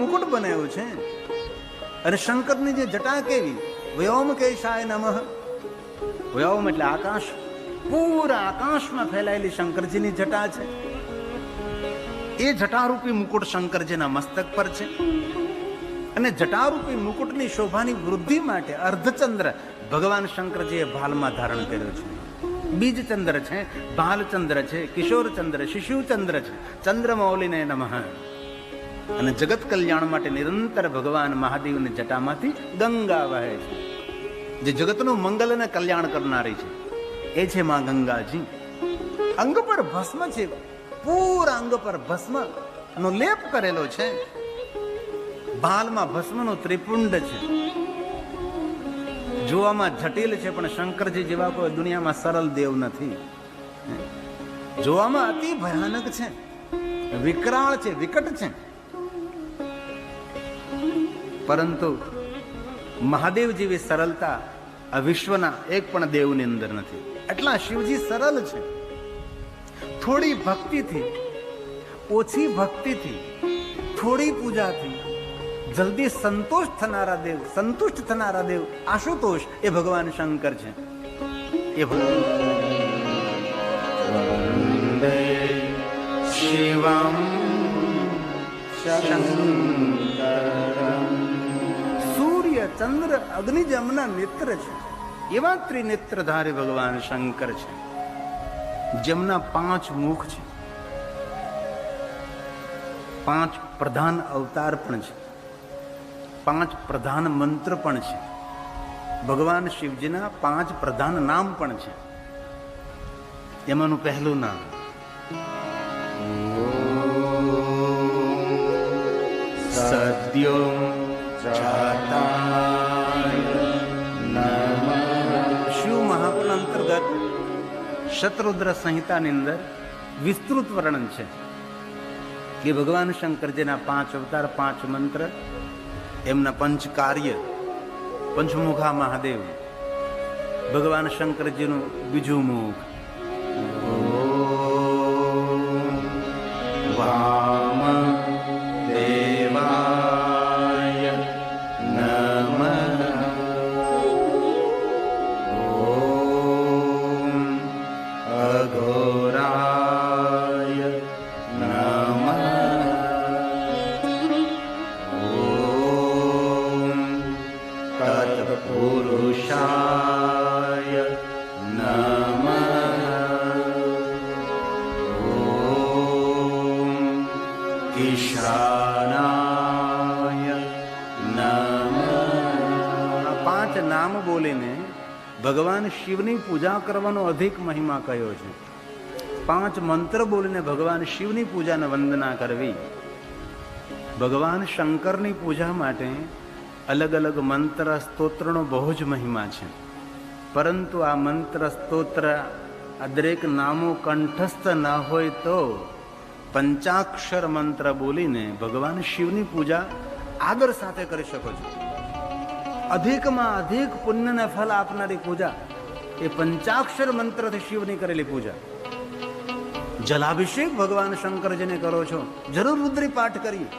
મુકુટ બનાવ્યો છે. અને શંકરની જે જટા કેવી, વ્યોમ કેશાય નમઃ. વ્યોમ એટલે આકાશ, પૂરા આકાશમાં ફેલાયેલી શંકરજીની જટા છે. એ જટારૂપી મુકુટ શંકરજીના મસ્તક પર છે. અને જટારૂપી મુકુટની શોભાની વૃદ્ધિ માટે અર્ધચંદ્ર ભગવાન શંકરજીએ ભાલમાં ધારણ કર્યો છે. બીજચંદ્ર છે, ભાલચંદ્ર છે, કિશોરચંદ્ર, શિશુચંદ્ર છે. ચંદ્રમૌલિને નમઃ. અને જગત કલ્યાણ માટે નિરંતર ભગવાન મહાદેવની જટામાંથી ગંગા વહે છે, જે જગતનું મંગલ અને કલ્યાણ કરનારી છે. એ છે માં ગંગાજી. અંગ પર ભસ્મ છે, પૂરા અંગ પર ભસ્મ નો લેપ કરેલો છે. ભાલમાં ભસ્મનો ત્રિપુંડ છે. જોવામાં જટિલ છે, પણ શંકરજી જેવા કોઈ દુનિયામાં સરળ દેવ નથી. જોવામાં અતિ ભયાનક છે, વિકરાળ છે, વિકટ છે. પરંતુ મહાદેવ જેવી સરળતા આ વિશ્વના એક પણ દેવની અંદર નથી. એટલા શિવજી સરળ છે. થોડી ભક્તિથી, ઓછી ભક્તિથી, થોડી પૂજાથી જલ્દી સંતોષ થનારા દેવ, સંતુષ્ટ થનારા દેવ આશુતોષ એ ભગવાન શંકર છે. એ વંદે શિવમ શંકરમ. સૂર્ય, ચંદ્ર, અગ્નિ જમના નેત્ર છે એવા ત્રિનેત્રધારી ભગવાન શંકર છે, જેમના 5 મુખ છે, 5 પ્રધાન અવતાર પણ છે, 5 પ્રધાન મંત્ર પણ છે. ભગવાન શિવજીના 5 પ્રધાન નામ પણ છે. એમાંનું પહેલું નામ સદ્યો જાતાય નમઃ. શિવ મહાપુરાણ અંતર્ગત શતરુદ્ર સંહિતાની અંદર વિસ્તૃત વર્ણન છે કે ભગવાન શંકરજીના 5 અવતાર, 5 મંત્ર, એમના 5 કાર્ય. પંચમુખા મહાદેવ, ભગવાન શંકરજીનું બીજું મુખ, વામ દેવાય નમઃ. ઓમ અઘોરાય નમઃ. પુરુષાય નમઃ. ઓમ ઈશાનાય નમઃ. આ 5 નામ બોલીને ભગવાન શિવની પૂજા કરવાનો અધિક મહિમા કયો છે. 5 મંત્ર બોલીને ભગવાન શિવની પૂજાને વંદના કરવી. ભગવાન શંકરની પૂજા માટે અલગ અલગ મંત્ર સ્તોત્રનો બહુ જ મહિમા છે. પરંતુ આ મંત્ર સ્તોત્ર આ દરેક નામો કંઠસ્થ ન હોય તો પંચાક્ષર મંત્ર બોલીને ભગવાન શિવની પૂજા આદર સાથે કરી શકો છો. અધિકમાં અધિક પુણ્યને ફળ આપનારી પૂજા એ પંચાક્ષર મંત્રથી શિવની કરેલી પૂજા. જલાભિષેક ભગવાન શંકરજીને કરો છો, જરૂર રુદ્રી પાઠ કરીએ.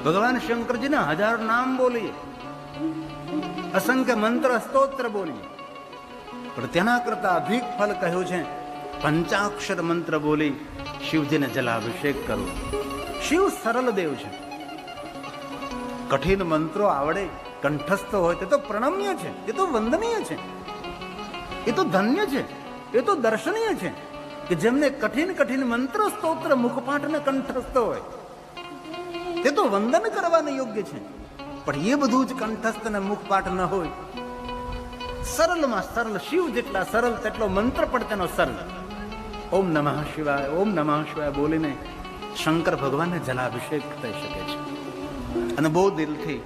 ભગવાન શંકરજીના 1000 નામ બોલીએ, અસંખ્ય મંત્ર સ્તોત્ર બોલીએ, પણ તેના કરતા અધિક ફળ કહ્યું છે પંચાક્ષર મંત્ર બોલી શિવજીને જલાભિષેક કરો. શિવ સરળ દેવ છે. કઠિન મંત્રો આવડે, કંઠસ્થ હોય તે તો પ્રણમ્ય છે, એ તો વંદનીય છે, એ તો ધન્ય છે, એ તો દર્શનીય છે કે જેમને કઠિન કઠિન મંત્ર સ્તોત્ર મુખપાઠને કંઠસ્થ હોય તે તો વંદન કરવાને યોગ્ય છે. પણ એ બધું જ કંઠસ્થ અને મુખપાઠ ન હોય, સરળમાં સરળ, શિવ જેટલા સરળ તેટલો મંત્ર પણ તેનો સરળ. ઓમ નમઃ શિવાય, ઓમ નમઃ શિવાય બોલીને શંકર ભગવાનને જલાભિષેક થઈ શકે છે. અને બહુ દિલથી,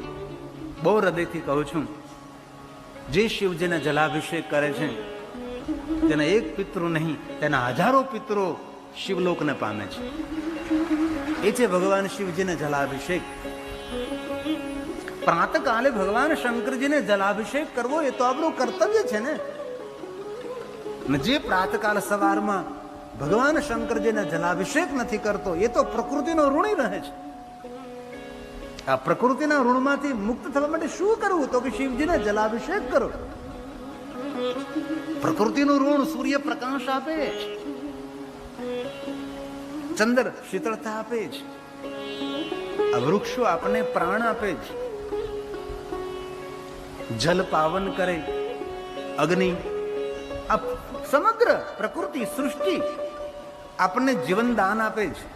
બહુ હૃદયથી કહું છું, જે શિવજીને જલાભિષેક કરે છે તેના એક પિતૃ નહીં, તેના 1000 પિતરો શિવલોકને પામે છે. એ છે ભગવાન શિવજીને જલાભિષેક. પ્રાતકાલે ભગવાન શંકરજીને જલાભિષેક કરવો એ તો આપણું કર્તવ્ય છે ને. જે પ્રાતકાલ સવારમાં ભગવાન શંકરજીને જલાભિષેક નથી કરતો એ તો પ્રકૃતિનો ઋણી રહે છે. આ પ્રકૃતિના ઋણમાંથી મુક્ત થવા માટે શું કરવું? તો કે શિવજીને જલાભિષેક કરો. પ્રકૃતિનું ઋણ સૂર્ય પ્રકાશ આપે છે, ચંદ્ર શીતળતા આપે છે, આ વૃક્ષો આપણને પ્રાણ આપે છે, જલ પાવન કરે, અગ્નિ, આ સમગ્ર પ્રકૃતિ સૃષ્ટિ આપણને જીવન દાન આપે છે.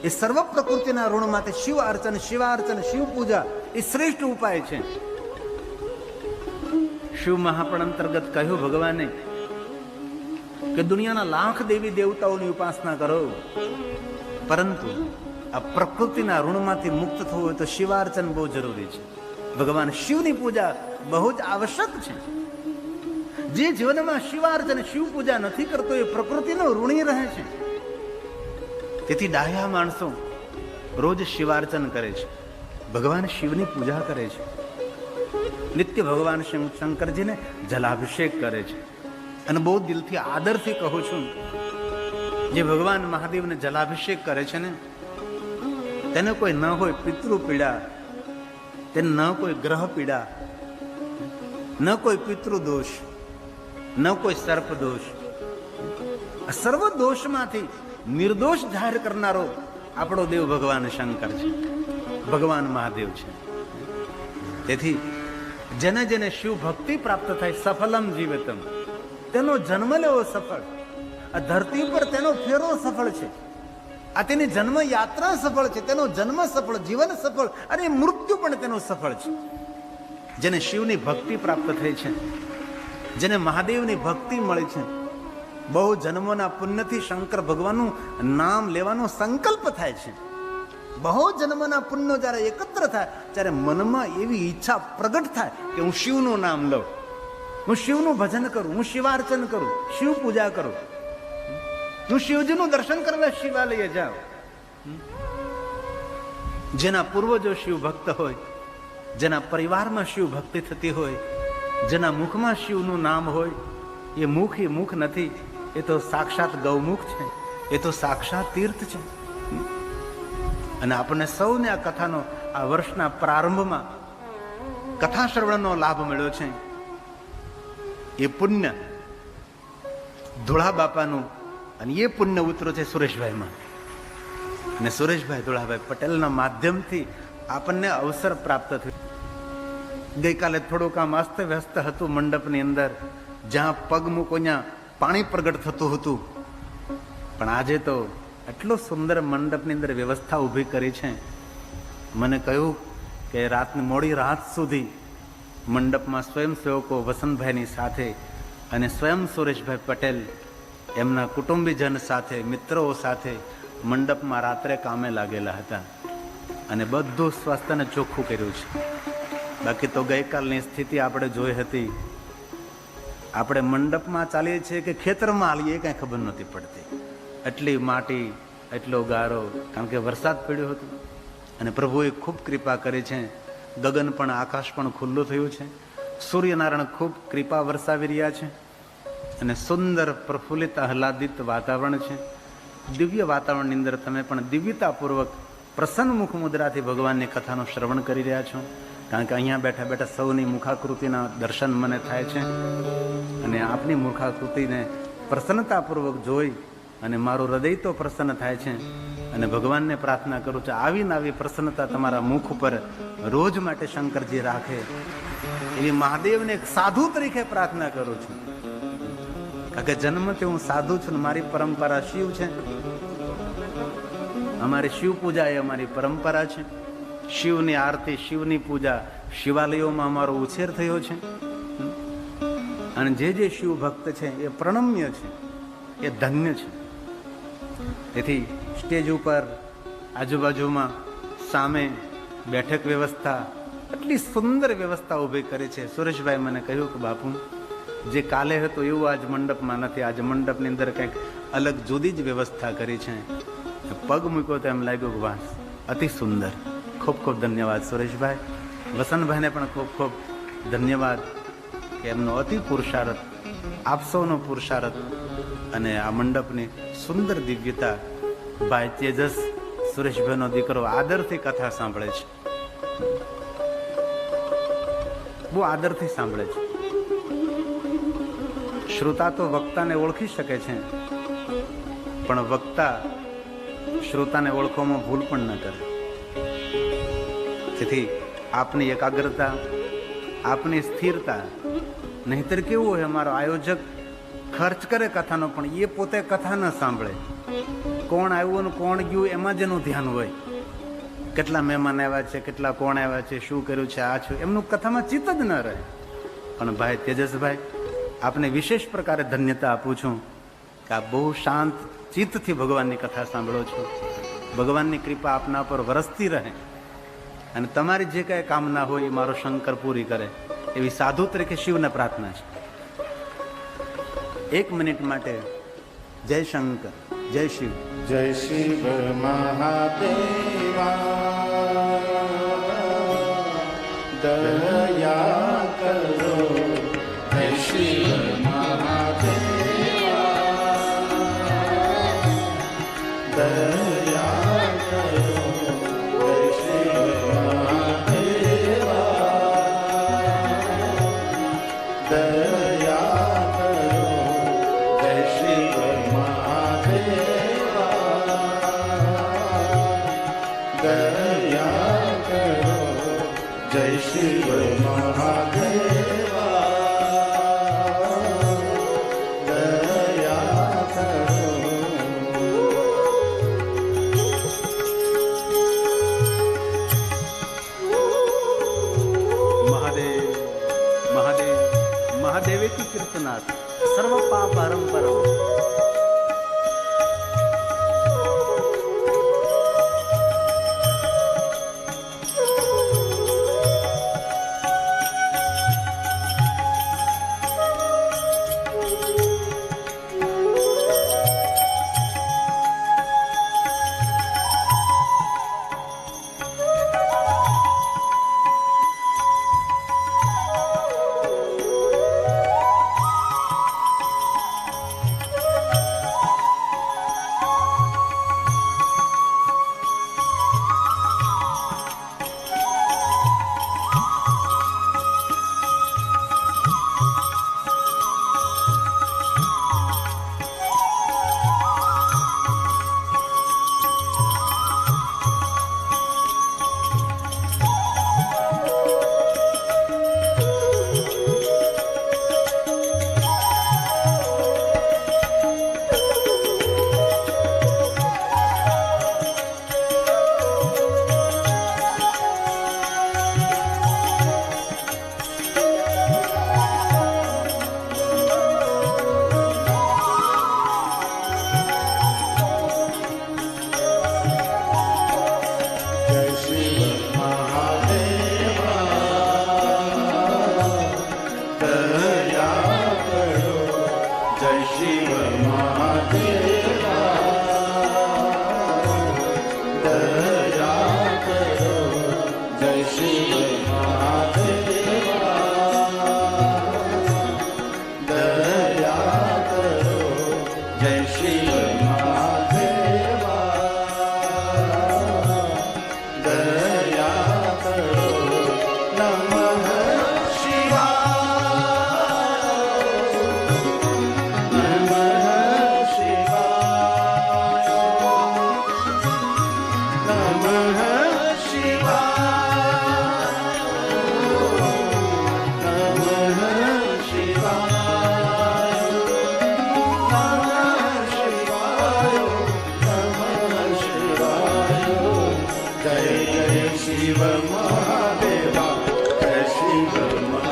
એ સર્વ પ્રકૃતિના ઋણમાંથી શિવ અર્ચન, શિવાર્ચન, શિવ પૂજા એ શ્રેષ્ઠ ઉપાય છે. શિવ મહાપણ અંતર્ગત કહ્યું ભગવાને કે દુનિયાના લાખ દેવી દેવતાઓની ઉપાસના કરો, પરંતુ આ પ્રકૃતિના ઋણમાંથી મુક્ત થવું હોય તો શિવાર્ચન બહુ જરૂરી છે. ભગવાન શિવની પૂજા બહુ જ આવશ્યક છે. જે જીવનમાં શિવાર્ચન, શિવ પૂજા નથી કરતો એ પ્રકૃતિનો ઋણી રહે છે. તેથી ડાહ્યા માણસો રોજ શિવાર્ચન કરે છે, ભગવાન શિવની પૂજા કરે છે, નિત્ય ભગવાન શંકરજીને જલાભિષેક કરે છે. અને બહુ દિલથી આદરથી કહું છું, જે ભગવાન મહાદેવને જલાભિષેક કરે છે ને, તેને કોઈ ન હોય પિતૃ પીડા, તેને ન કોઈ ગ્રહ પીડા, ન કોઈ પિતૃ દોષ, ન કોઈ સર્પ દોષ. સર્વ દોષમાંથી નિર્દોષ જાહેર કરનારો આપણો દેવ ભગવાન શંકર છે, ભગવાન મહાદેવ છે. તેથી જેને જેને શિવ ભક્તિ પ્રાપ્ત થાય, સફલમ જીવતમ, તેનો જન્મ લેવો સફળ, આ ધરતી પર તેનો ફેરો સફળ છે, આ તેની જન્મ યાત્રા સફળ છે, તેનો જન્મ સફળ, જીવન સફળ, અને મૃત્યુ પણ તેનો સફળ છે. જેને શિવની ભક્તિ પ્રાપ્ત થઈ છે, જેને મહાદેવની ભક્તિ મળી છે, બહુ જન્મોના પુણ્યથી શંકર ભગવાનનું નામ લેવાનો સંકલ્પ થાય છે. બહુ જન્મના પુણ્યો જ્યારે એકત્ર થાય ત્યારે મનમાં એવી ઈચ્છા પ્રગટ થાય કે હું શિવનું નામ લઉં, હું શિવનું ભજન કરું, હું શિવાર્ચન કરું, શિવ પૂજા કરું, હું શિવજીનું દર્શન કરવા શિવાલય જાઉં. જેના પૂર્વજો શિવ ભક્ત હોય, જેના પરિવારમાં શિવ ભક્તિ થતી હોય, જેના મુખમાં શિવનું નામ હોય, એ મુખ એ મુખ નથી, એ તો સાક્ષાત ગૌમુખ છે, એ તો સાક્ષાત તીર્થ છે. અને આપણને સૌને આ કથાનો, આ વર્ષના પ્રારંભમાં કથા શ્રવણનો લાભ મળ્યો છે. એ પુણ્ય ધોળા બાપાનું, અને એ પુણ્ય ઉતરો છે સુરેશભાઈમાં, અને સુરેશભાઈ ધોળાભાઈ પટેલના માધ્યમથી આપણને અવસર પ્રાપ્ત થયો. ગઈકાલે થોડુંક આમ અસ્ત વ્યસ્ત હતું મંડપની અંદર, જ્યાં પગ મૂકો ત્યાં પાણી પ્રગટ થતું હતું, પણ આજે તો એટલો સુંદર મંડપની અંદર વ્યવસ્થા ઊભી કરી છે. મને કહ્યું કે રાતની મોડી રાત સુધી મંડપમાં સ્વયંસેવકો વસંતભાઈની સાથે અને સ્વયં સુરેશભાઈ પટેલ એમના કુટુંબીજન સાથે, મિત્રો સાથે મંડપમાં રાત્રે કામે લાગેલા હતા, અને બધું સ્વસ્થ અને ચોખ્ખું કર્યું છે. બાકી તો ગઈકાલની સ્થિતિ આપણે જોઈ હતી. આપણે મંડપમાં ચાલીએ છીએ કે ખેતરમાં આલીએ કાંઈ ખબર નહોતી પડતી. એટલી માટી, એટલો ગારો, કારણ કે વરસાદ પડ્યો હતો. અને પ્રભુએ ખૂબ કૃપા કરી છે. ગગન પણ, આકાશ પણ ખુલ્લું થયું છે. સૂર્યનારાયણ ખૂબ કૃપા વરસાવી રહ્યા છે, અને સુંદર પ્રફુલ્લિત આહલાદિત વાતાવરણ છે. દિવ્ય વાતાવરણની અંદર તમે પણ દિવ્યતાપૂર્વક પ્રસન્ન મુખ મુદ્રાથી ભગવાનની કથાનું શ્રવણ કરી રહ્યા છો. કારણ કે અહીંયા બેઠા બેઠા સૌની મુખાકૃતિના દર્શન મને થાય છે, અને આપની મુખાકૃતિને પ્રસન્નતાપૂર્વક જોઈ અને મારું હૃદય તો પ્રસન્ન થાય છે. અને ભગવાનને પ્રાર્થના કરું છું, આવી ને આવી પ્રસન્નતા તમારા મુખ ઉપર રોજ માટે શંકરજી રાખે, એવી મહાદેવને એક સાધુ તરીકે પ્રાર્થના કરું છું. કારણ કે જન્મથી હું સાધુ છું, મારી પરંપરા શિવ છે. અમારી શિવ પૂજા એ અમારી પરંપરા છે. શિવની આરતી, શિવની પૂજા, શિવાલયોમાં અમારો ઉછેર થયો છે. અને જે જે શિવ ભક્ત છે એ પ્રણમ્ય છે, એ ધન્ય છે. તેથી સ્ટેજ ઉપર, આજુબાજુમાં, સામે બેઠક વ્યવસ્થા, એટલી સુંદર વ્યવસ્થા ઊભી કરી છે. સુરેશભાઈ મને કહ્યું કે બાપુ, જે કાલે હતું એવું આજ મંડપમાં નથી. આજ મંડપની અંદર કંઈક અલગ જુદી જ વ્યવસ્થા કરી છે. પગ મૂક્યો તો એમ લાગ્યું કે વાહ, અતિ સુંદર. ખૂબ ખૂબ ધન્યવાદ સુરેશભાઈ. વસંતભાઈને પણ ખૂબ ખૂબ ધન્યવાદ કે એમનો અતિ પુરુષાર્થ, આપ સૌનો પુરુષાર્થ, અને આ મંડપની સુંદર દિવ્યતા ભાઈ તેજસ સુરેશભાઈનો દીકરો આદરથી કથા સાંભળે છે, બહુ આદરથી સાંભળે છે. શ્રોતા તો વક્તાને ઓળખી શકે છે, પણ વક્તા શ્રોતાને ઓળખવામાં ભૂલ પણ ન કરે. જેથી આપની એકાગ્રતા, આપની સ્થિરતા, નહીતર કેવું હોય, અમારો આયોજક ખર્ચ કરે કથાનો, પણ એ પોતે કથા ન સાંભળે. કોણ આવ્યું ને કોણ ગયું એમાં જ એનું ધ્યાન હોય. કેટલા મહેમાન આવ્યા છે, કેટલા કોણ આવ્યા છે, શું કર્યું છે, આ છું, એમનું કથામાં ચિત્ત જ ન રહે. પણ ભાઈ તેજસભાઈ, આપને વિશેષ પ્રકારે ધન્યતા આપું છું કે આપ બહુ શાંત ચિત્તથી ભગવાનની કથા સાંભળો છો. ભગવાનની કૃપા આપના પર વરસતી રહે અને તમારી જે કાંઈ કામના હોય એ મારો શંકર પૂરી કરે, એવી સાધુ તરીકે શિવને પ્રાર્થના છે. 1 મિનિટ માટે જય શંકર, જય શિવ. જય શિવ મહાદેવા, દયા કરો. જય શિવ મહાદેવા, દયા કરો. જય શિવ મહાદેવા, દયા કરો. જય શિવ મહાદેવા, દયા કરો. જય શિવ મહાદેવા, દયા કરો. મહાદેવ મહાદેવ મહાદેવેતી કીર્તનાથ સર્વ પાપ હરમ પરમ. Shiva Mahadeva, Jai Shiva Mahadeva.